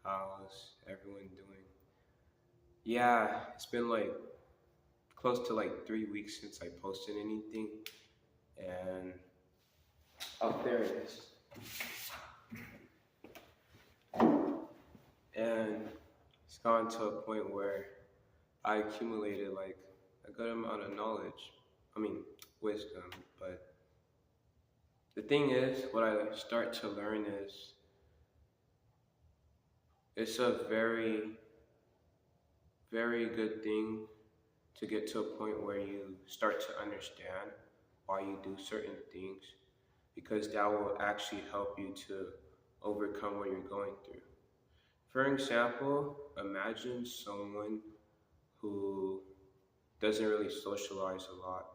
How's everyone doing? Yeah, it's been like close to like 3 weeks since I posted anything, and oh, there it is. And it's gone to a point where I accumulated like a good amount of knowledge. I mean, wisdom. But the thing is, what I start to learn is it's a very good thing to get to a point where you start to understand why you do certain things because that will actually help you to overcome what you're going through. For example, imagine someone who doesn't really socialize a lot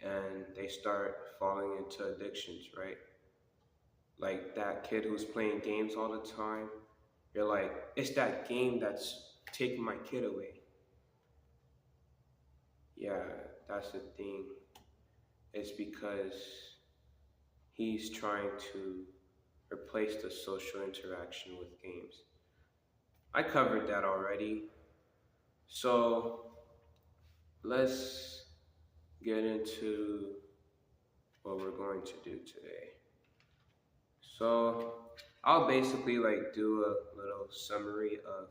and they start falling into addictions, right? Like that kid who's playing games all the time. You're like, it's that game that's taking my kid away. Yeah, that's the thing. It's because he's trying to replace the social interaction with games. I covered that already. So let's get into what we're going to do today. So I'll basically like do a little summary of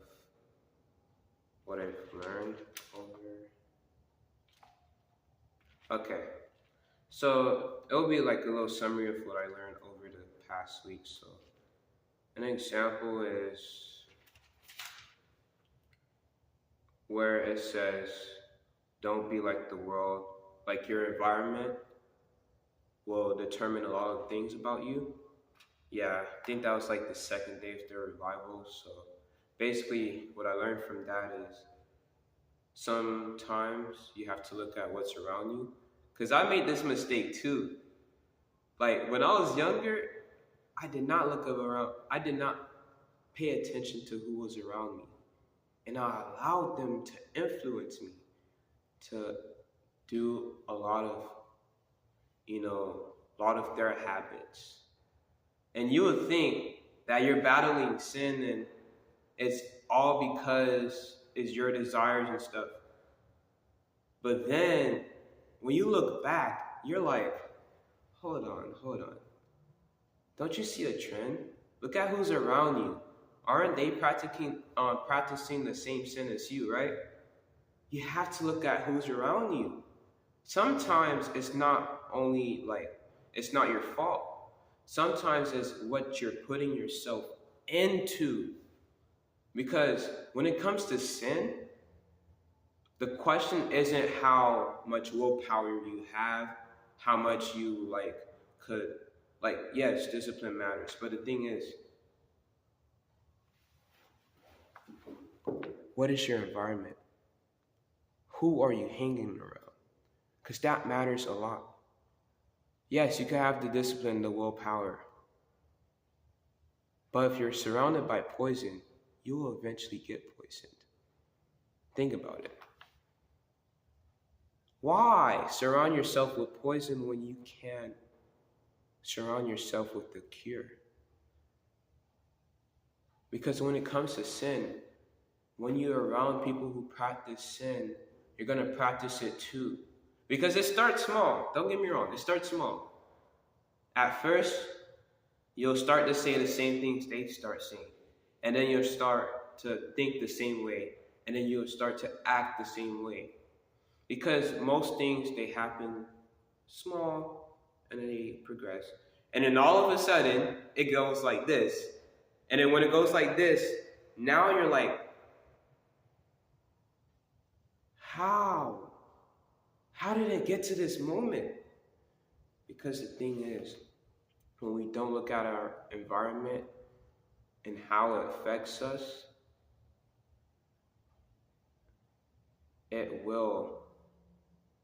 what I've learned over. Okay, so it'll be like a little summary of what I learned over the past week. So an example is where it says, don't be like the world, like your environment will determine a lot of things about you. Yeah, I think that was like the second day of the revival. So basically, what I learned from that is sometimes you have to look at what's around you. Because I made this mistake too. Like when I was younger, I did not look up around, I did not pay attention to who was around me. And I allowed them to influence me to do a lot of their habits. And you would think that you're battling sin and it's all because it's your desires and stuff. But then when you look back, you're like, hold on. Don't you see a trend? Look at who's around you. Aren't they practicing the same sin as you, right? You have to look at who's around you. Sometimes it's not only like, it's not your fault. Sometimes it's what you're putting yourself into. Because when it comes to sin, the question isn't how much willpower you have, how much you yes, discipline matters. But the thing is, what is your environment? Who are you hanging around? Because that matters a lot. Yes, you can have the discipline, the willpower. But if you're surrounded by poison, you will eventually get poisoned. Think about it. Why surround yourself with poison when you can surround yourself with the cure? Because when it comes to sin, when you're around people who practice sin, you're going to practice it too. Because it starts small. Don't get me wrong. It starts small. At first, you'll start to say the same things they start saying. And then you'll start to think the same way. And then you'll start to act the same way. Because most things, they happen small and then they progress. And then all of a sudden, it goes like this. And then when it goes like this, now you're like, how? How did it get to this moment? Because the thing is, when we don't look at our environment and how it affects us, it will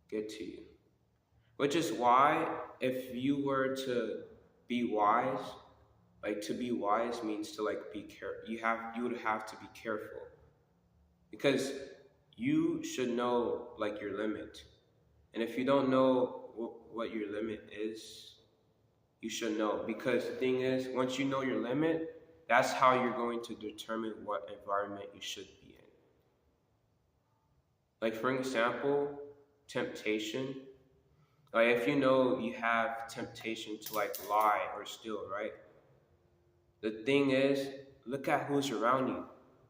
get to you. Which is why, if you were to be wise, like to be wise means to like be careful. You would have to be careful. Because you should know like your limit. And if you don't know what your limit is, you should know. Because the thing is, once you know your limit, that's how you're going to determine what environment you should be in. Like, for example, temptation. Like, if you know you have temptation to like lie or steal, right? The thing is, look at who's around you.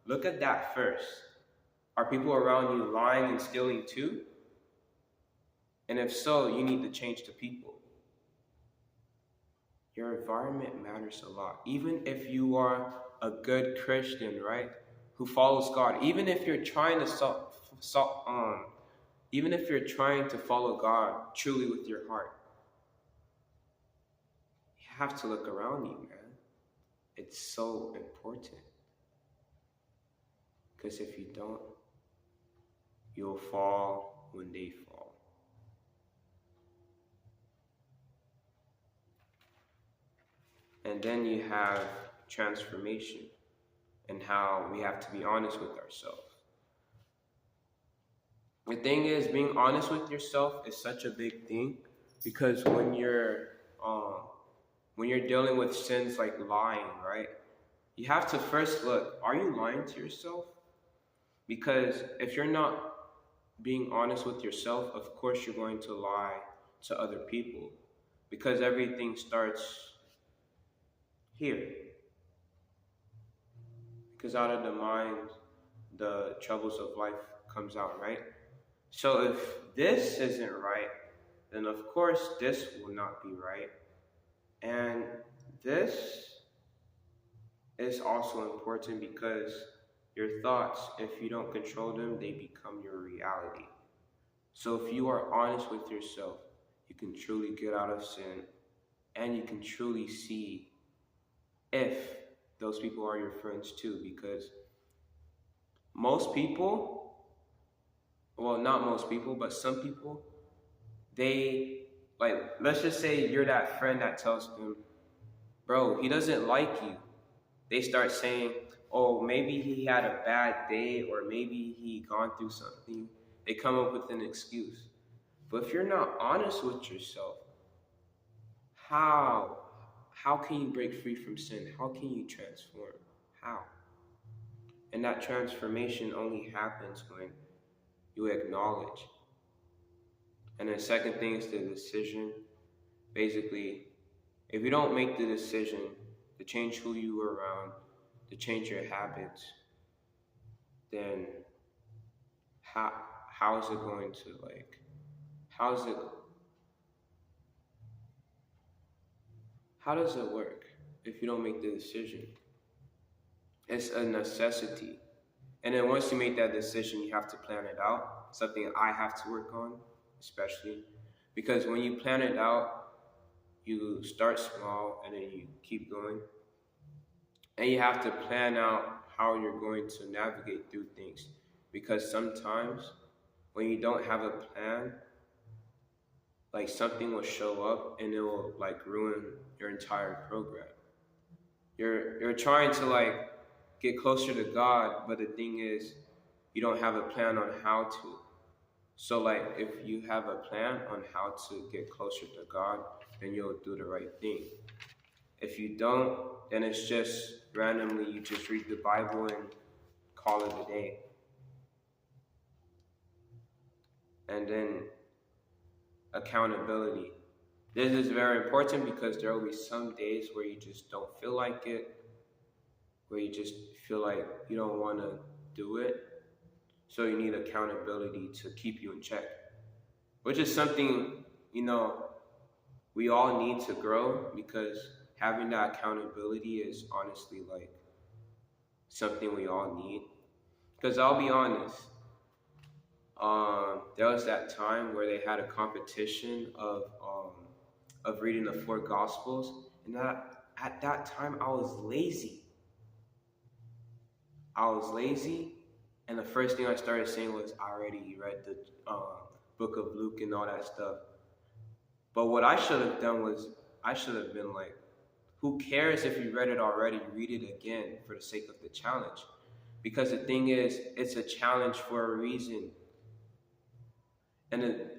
Look at that first. Are people around you lying and stealing too? And if so, you need to change the people. Your environment matters a lot. Even if you are a good Christian, right, who follows God, even if you're trying to even if you're trying to follow God truly with your heart, you have to look around you, man. It's so important. Because if you don't, you'll fall when they fall. And then you have transformation and how we have to be honest with ourselves. The thing is, being honest with yourself is such a big thing, because when you're dealing with sins like lying, right? You have to first look, are you lying to yourself? Because if you're not being honest with yourself, of course you're going to lie to other people, because everything starts here. Because out of the mind, the troubles of life comes out, right? So if this isn't right, then of course this will not be right. And this is also important because your thoughts, if you don't control them, they become your reality. So if you are honest with yourself, you can truly get out of sin, and you can truly see if those people are your friends too. Because most people, well, not most people, but some people, they, like, let's just say you're that friend that tells them, bro, he doesn't like you. They start saying, oh, maybe he had a bad day, or maybe he gone through something. They come up with an excuse. But if you're not honest with yourself, how can you break free from sin? How can you transform? How? And that transformation only happens when you acknowledge. And the second thing is the decision. Basically, if you don't make the decision to change who you are around, to change your habits, then how is it going to, like, how does it work if you don't make the decision? It's a necessity. And then once you make that decision, you have to plan it out. Something I have to work on, especially. Because when you plan it out, you start small and then you keep going. And you have to plan out how you're going to navigate through things. Because sometimes when you don't have a plan, like, something will show up and it will, like, ruin your entire program. You're trying to, like, get closer to God, but the thing is, you don't have a plan on how to. So, like, if you have a plan on how to get closer to God, then you'll do the right thing. If you don't, then it's just randomly, you just read the Bible and call it a day. And then accountability. This is very important because there will be some days where you just don't feel like it, where you just feel like you don't want to do it. So you need accountability to keep you in check, which is something, we all need to grow, because having that accountability is honestly, like, something we all need. Because I'll be honest, there was that time where they had a competition of reading the 4 Gospels, and at that time I was lazy. And the first thing I started saying was, I already read the book of Luke and all that stuff. But what I should have done was, I should have been like, who cares if you read it already? Read it again for the sake of the challenge. Because the thing is, it's a challenge for a reason. And then,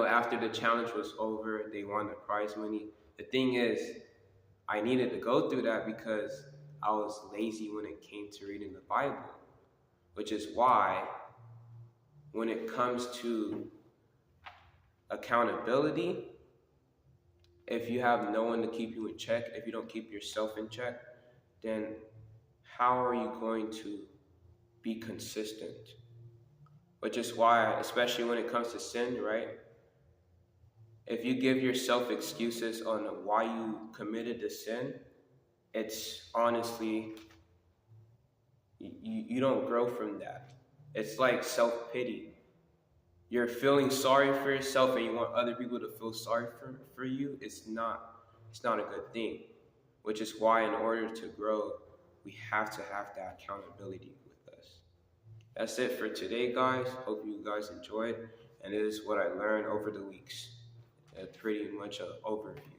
after the challenge was over, they won the prize money. The thing is, I needed to go through that because I was lazy when it came to reading the Bible, which is why when it comes to accountability, if you have no one to keep you in check, if you don't keep yourself in check, then how are you going to be consistent? Which is why, especially when it comes to sin, right? If you give yourself excuses on why you committed the sin, it's honestly, you don't grow from that. It's like self-pity. You're feeling sorry for yourself and you want other people to feel sorry for you. It's not a good thing. Which is why in order to grow, we have to have that accountability with us. That's it for today, guys. Hope you guys enjoyed. And it is what I learned over the weeks. Pretty much an overview.